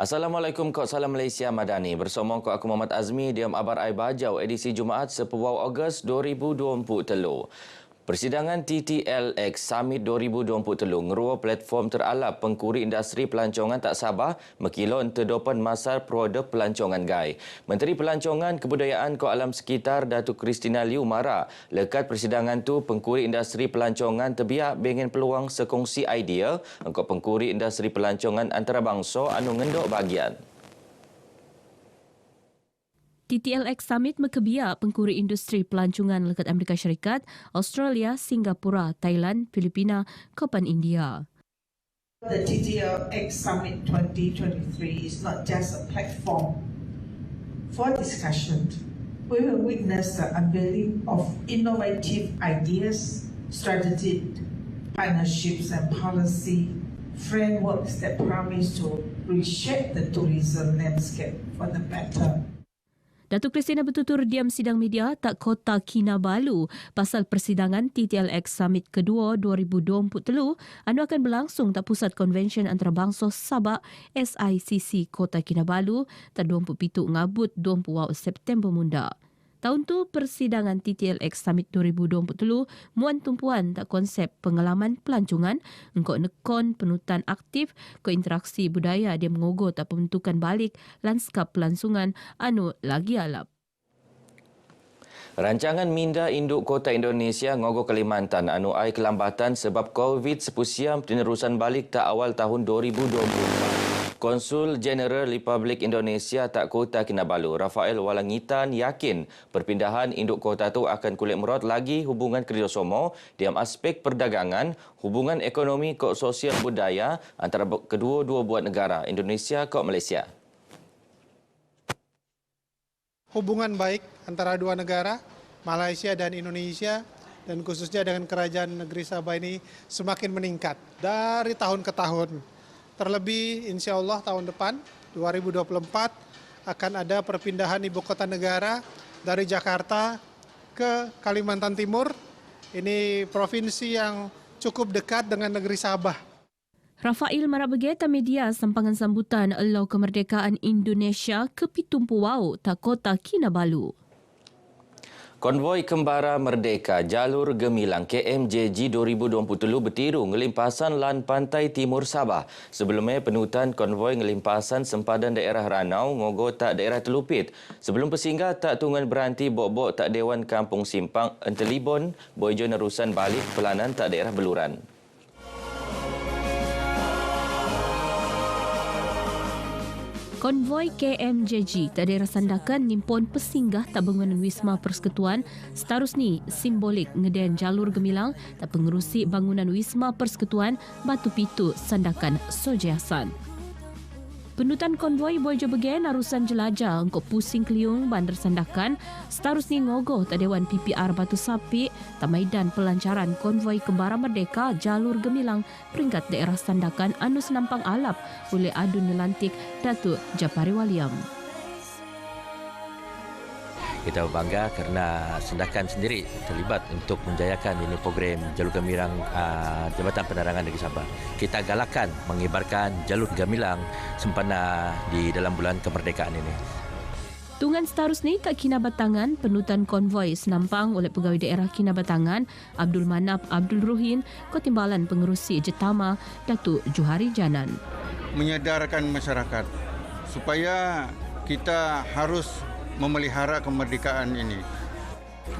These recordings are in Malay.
Assalamualaikum Kod Salam Malaysia Madani. Bersama kod aku Muhammad Azmi, diam abar ai bajau edisi Jumaat 10 Ogos 2023. Persidangan TTLX Summit 2023 ngerua platform teralap pengkuri industri pelancongan tak sabar mekilon terdopan masal produk pelancongan gai. Menteri Pelancongan Kebudayaan Kod Alam Sekitar Datuk Christina Liu Mara lekat persidangan tu pengkuri industri pelancongan terbiak bengen peluang sekongsi idea engkau pengkuri industri pelancongan antarabangsa anu ngendok bahagian. TTLX Summit mekebiak pengkuri industri pelancongan lekat Amerika Syarikat, Australia, Singapura, Thailand, Filipina, Kopan India. The TTLX Summit 2023 is not just a platform for discussion. We will witness the unveiling of innovative ideas, strategic partnerships and policy frameworks that promise to reshape the tourism landscape for the better. Datuk Christina bertutur diam sidang media tak Kota Kinabalu pasal persidangan TTLX Summit kedua 2023 anu akan berlangsung tak Pusat Konvensyen Antarabangsa Sabak SICC Kota Kinabalu tak 27 ngabut 20 September munda. Tahun tu persidangan TTLX Summit 2023 muan tumpuan tak konsep pengalaman pelancongan engkau nekon penutan aktif ke interaksi budaya dia mengogo tak pembentukan balik lanskap pelansungan anu lagi alap. Rancangan Minda Induk Kota Indonesia ngogo Kalimantan anu ai kelambatan sebab COVID sepusiam penerusan balik tak awal tahun 2024. Konsul Jeneral Republik Indonesia tak Kota Kinabalu, Rafael Walangitan yakin perpindahan induk kota itu akan kulit merot lagi hubungan kerjasama dalam aspek perdagangan, hubungan ekonomi kod sosial budaya antara kedua-dua buat negara, Indonesia kod Malaysia. Hubungan baik antara dua negara, Malaysia dan Indonesia, dan khususnya dengan Kerajaan Negeri Sabah ini semakin meningkat dari tahun ke tahun. Terlebih insya Allah tahun depan 2024 akan ada perpindahan ibu kota negara dari Jakarta ke Kalimantan Timur. Ini provinsi yang cukup dekat dengan negeri Sabah. Rafael marabegeta media sampangan sambutan Elau Kemerdekaan Indonesia ke Pitumpu Wau tak Kota Kinabalu. Konvoi Kembara Merdeka Jalur Gemilang KMJG 2023 bertiru ngelimpasan lan pantai timur Sabah. Sebelumnya penutan konvoi ngelimpasan sempadan daerah Ranau ngogo tak daerah Telupit. Sebelum pesinggah tak tunggan berhenti bok-bok tak Dewan Kampung Simpang Entelibon boijo nerusan balik pelanan tak daerah Beluran. Konvoi KMJG tak daerah Sandakan nimpon pesinggah tak bangunan Wisma Persekutuan seterus ni simbolik ngeden jalur gemilang tak pengerusi bangunan Wisma Persekutuan Batu Pitu Sandakan Sojiasan. Penutan konvoi Boijo Begen arusan jelajah untuk pusing keliung Bandar Sandakan seterus ni ngogoh tak Dewan PPR Batu Sapi tak maidan pelancaran konvoi Kembara Merdeka Jalur Gemilang peringkat daerah Sandakan anu senampang alap oleh Adun Nelantik Datuk Japari Waliam. Kita berbangga kerana Sandakan sendiri terlibat untuk menjayakan ini program Jalur Gemilang Jabatan Penerangan Negeri Sabah. Kita galakkan mengibarkan Jalur Gemilang sempena di dalam bulan kemerdekaan ini. Tungan seterus ni tak Kinabatangan penutan konvoi senampang oleh pegawai daerah Kinabatangan Abdul Manap Abdul Ruhin Ketimbalan Pengerusi Jetama Datuk Johari Janan. Menyadarkan masyarakat supaya kita harus memelihara kemerdekaan ini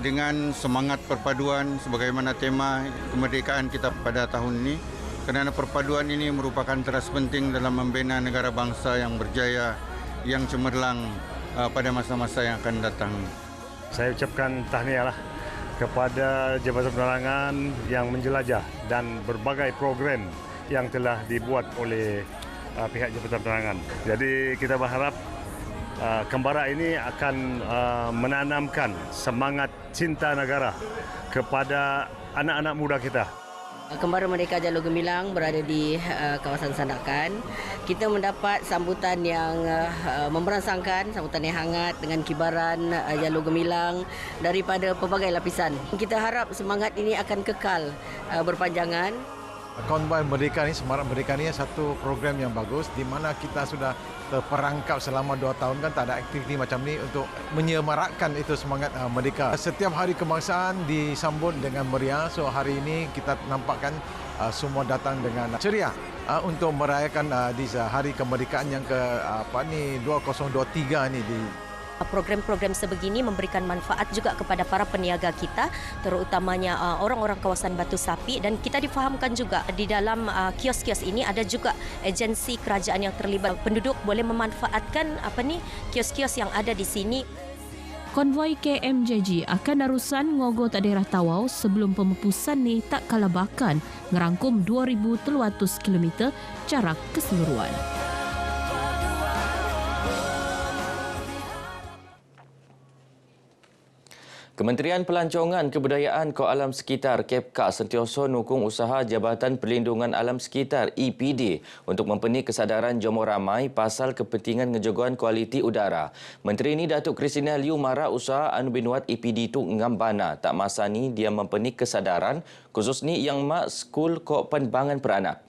dengan semangat perpaduan sebagaimana tema kemerdekaan kita pada tahun ini, kerana perpaduan ini merupakan teras penting dalam membina negara bangsa yang berjaya, yang cemerlang pada masa-masa yang akan datang. Saya ucapkan tahniahlah kepada Jabatan Penerangan yang menjelajah dan berbagai program yang telah dibuat oleh pihak Jabatan Penerangan. Jadi kita berharap Kembara ini akan menanamkan semangat cinta negara kepada anak-anak muda kita. Kembara Merdeka Jalur Gemilang berada di kawasan Sandakan. Kita mendapat sambutan yang memberangsangkan, sambutan yang hangat dengan kibaran Jalur Gemilang daripada pelbagai lapisan. Kita harap semangat ini akan kekal berpanjangan. Konvoi Merdeka ni, Semarak Merdeka ni satu program yang bagus di mana kita sudah terperangkap selama 2 tahun kan tak ada aktiviti macam ni untuk menyemarakkan itu semangat merdeka. Setiap hari kebangsaan disambut dengan meriah. So hari ini kita nampakkan semua datang dengan ceria untuk merayakan di hari kemerdekaan yang ke 2023 ni di Program-program sebegini memberikan manfaat juga kepada para peniaga kita, terutamanya orang-orang kawasan Batu Sapi, dan kita difahamkan juga di dalam kios-kios ini ada juga agensi kerajaan yang terlibat. Penduduk boleh memanfaatkan kios-kios yang ada di sini. Konvoi KMJG akan darusan ngogot daerah Tawau sebelum pemupusan ni tak kalabakan ngerangkum 2,300 km jarak keseluruhan. Kementerian Pelancongan Kebudayaan Kok Alam Sekitar KEPKA sentiasa nukung usaha Jabatan Perlindungan Alam Sekitar EPD untuk mempenuhi kesadaran jomor ramai pasal kepentingan ngejagaan kualiti udara. Menteri ini Datuk Christina Liu marah usaha anu binuat EPD tu ngambana tak masa ni dia mempenuhi kesadaran khusus ni yang mak skul kok penerbangan peranak.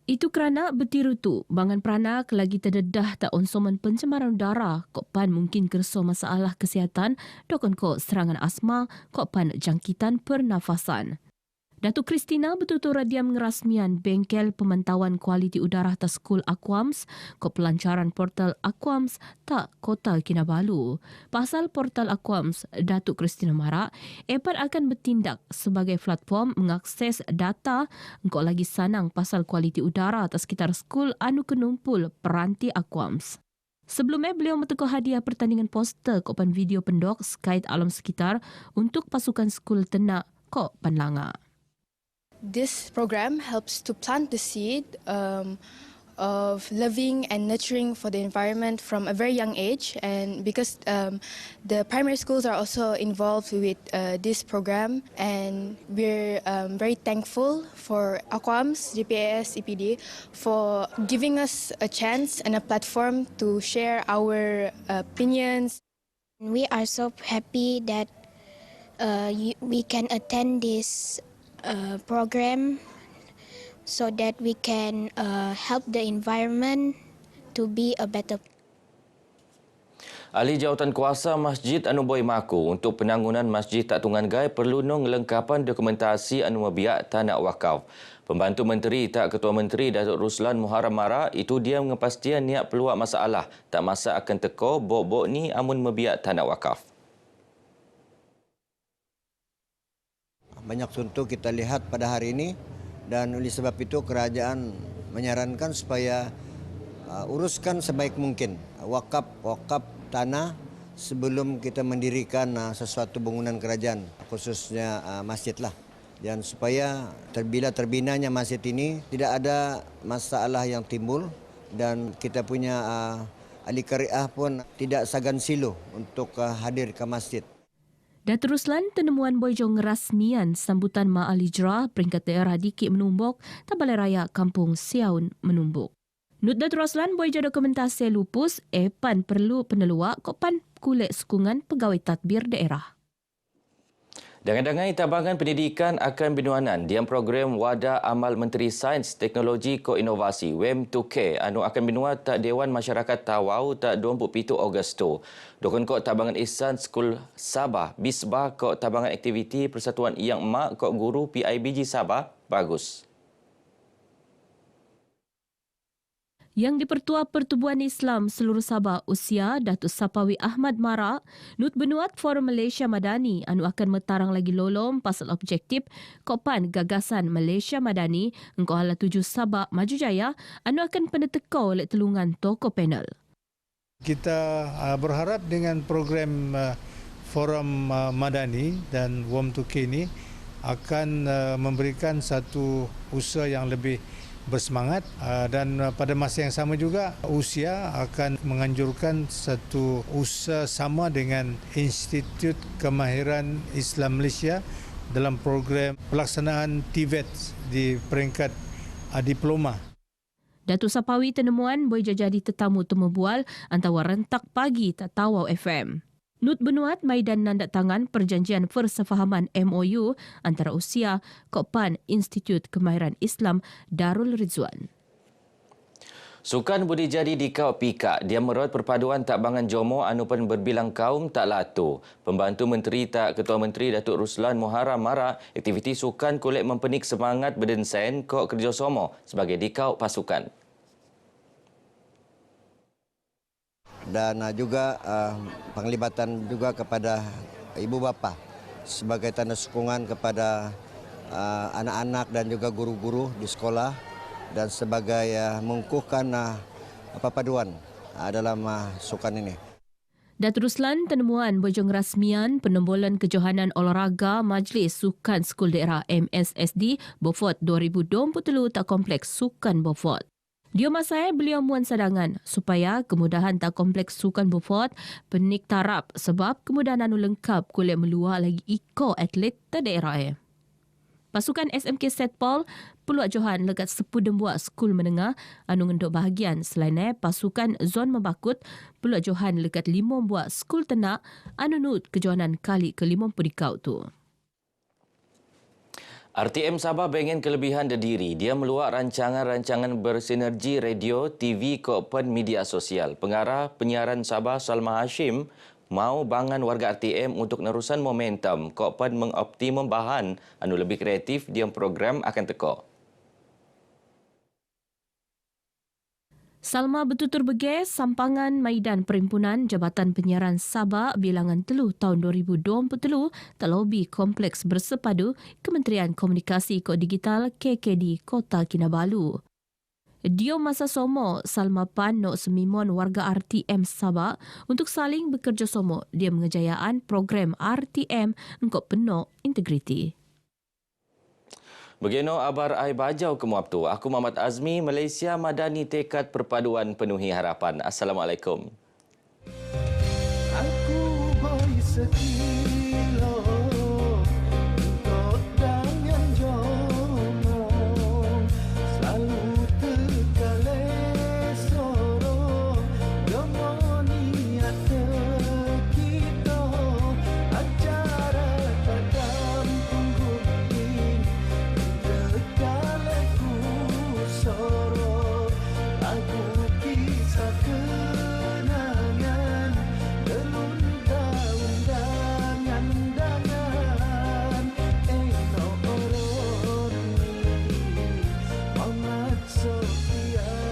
Itu kerana bertiru tu, bangan peranak lagi terdedah tak onsoman pencemaran udara, kok pan mungkin kerso masalah kesihatan, dokon kok serangan asma, kok pan jangkitan pernafasan. Datuk Christina betutur radiam ngerasmian bengkel pemantauan kualiti udara atas skul Aquams ke pelancaran portal Aquams tak Kota Kinabalu. Pasal portal Aquams, Datuk Christina marak, EPAD akan bertindak sebagai platform mengakses data engkau lagi sanang pasal kualiti udara atas sekitar skul anu kenumpul peranti Aquams. Sebelumnya, beliau mentekoh hadiah pertandingan poster kopan video pendok skait alam sekitar untuk pasukan skul Tenak Kok Panlanga. This program helps to plant the seed of loving and nurturing for the environment from a very young age, and because the primary schools are also involved with this program, and we're very thankful for Aquams, GPAS, EPD for giving us a chance and a platform to share our opinions. We are so happy that we can attend this program so that we can help the environment to be a better. Ahli Jawatan Kuasa Masjid Anu Boy Maku untuk penanggunan Masjid Tak Tungan Gai perlu ngelengkapan dokumentasi anu mabiak tanah wakaf. Pembantu Menteri Tak Ketua Menteri Datuk Ruslan Muharram Mara itu dia mengepastian niat peluang masalah tak masa akan teko bok-bok ni amun mabiak tanah wakaf. Banyak contoh kita lihat pada hari ini, dan oleh sebab itu kerajaan menyarankan supaya uruskan sebaik mungkin wakaf tanah sebelum kita mendirikan sesuatu bangunan kerajaan, khususnya masjid lah. Dan supaya bila terbinanya masjid ini tidak ada masalah yang timbul, dan kita punya ahli qariah pun tidak sagan silu untuk hadir ke masjid. Datuk Ruslan tenemuan Boyjong rasmian sambutan Ma'al Ijrah peringkat daerah Dikit Menumbuk, Tabalai Raya Kampung Siaun Menumbuk. Nut Datuk Ruslan Boyjong dokumentasi lupus, pan perlu peneluak kopan kulit sukungan pegawai tadbir daerah. Dangan-dangai Tabangan Pendidikan akan binuanan diam program Wadah Amal Menteri Sains, Teknologi Koinovasi WEM2K anu akan binuat tak Dewan Masyarakat Tawau tak 27 Ogos tu. Dokon Kok Tabangan Ihsan Skul Sabah, Bisbah Kok Tabangan Aktiviti Persatuan Yang Mak Kok Guru PIBG Sabah, bagus. Yang di-Pertua Pertubuhan Islam Seluruh Sabah Usia Datuk Sapawi Ahmad Mara, nut benuat Forum Malaysia Madani anu akan metarang lagi lolom pasal objektif kopan gagasan Malaysia Madani engkau hala 7 Sabah Maju Jaya anu akan pendetekau oleh telungan toko panel. Kita berharap dengan program Forum Madani dan WOM2K ini akan memberikan satu usaha yang lebih bersemangat, dan pada masa yang sama juga Usia akan menganjurkan satu usaha sama dengan Institut Kemahiran Islam Malaysia dalam program pelaksanaan TVET di peringkat diploma. Datuk Sapawi tenemuan boleh jadi tetamu temu bual antara rentak pagi tak Tawau FM. Nut Benuat Maidan nandat tangan perjanjian persefahaman MOU antara usia Kokpan Institut Kemahiran Islam Darul Rizwan. Sukan budi jadi di Kau Pika, dia merot perpaduan tak bangan Jomo anupan berbilang kaum tak latu. Pembantu Menteri Tak Ketua Menteri Datuk Ruslan Muharram Mara, aktiviti sukan kulit mempenik semangat berdensen kok kerjasama sebagai dikau pasukan. Dan juga penglibatan juga kepada ibu bapa sebagai tanda sokongan kepada anak-anak dan juga guru-guru di sekolah dan sebagai mengukuhkan perpaduan dalam sukan ini. Datuk Ruslan tenemuan bojong rasmian penembolan kejohanan olahraga Majlis Sukan Skul Daerah MSSD Beaufort 2023 tak kompleks sukan Beaufort. Dia masai beliau muan sadangan supaya kemudahan tak kompleks sukan Beaufort penik tarap sebab kemudahan anu lengkap kulit meluar lagi iko atlet ta daerah. Pasukan SMK Setpol peluat Johan lekat 10 dembuak skul menengah anu ngenduk bahagian selain pasukan Zon Membakut peluat Johan lekat 5 buak skul tenak anu nut kejohanan kali ke-50 dikau tu. RTM Sabah bengen kelebihan diri. Dia meluak rancangan-rancangan bersinergi radio, TV, kopen media sosial. Pengarah penyiaran Sabah Salma Hashim mau bangan warga RTM untuk nerusan momentum kopen mengoptimum bahan anu lebih kreatif diam program akan teko. Salma bertutur bege sampangan Maidan Perhimpunan Jabatan Penyiaran Sabah bilangan 3 tahun 2023 terlobi kompleks bersepadu Kementerian Komunikasi Kod Digital KKD Kota Kinabalu. Dio masa somo Salma Pan nok semimon warga RTM Sabah untuk saling bekerjasama dia mengejayaan program RTM engkau penuh integriti. Begino abar ai bajau ke muaptu. Aku Muhammad Azmi, Malaysia Madani tekad perpaduan penuhi harapan. Assalamualaikum. Aku boy sekilo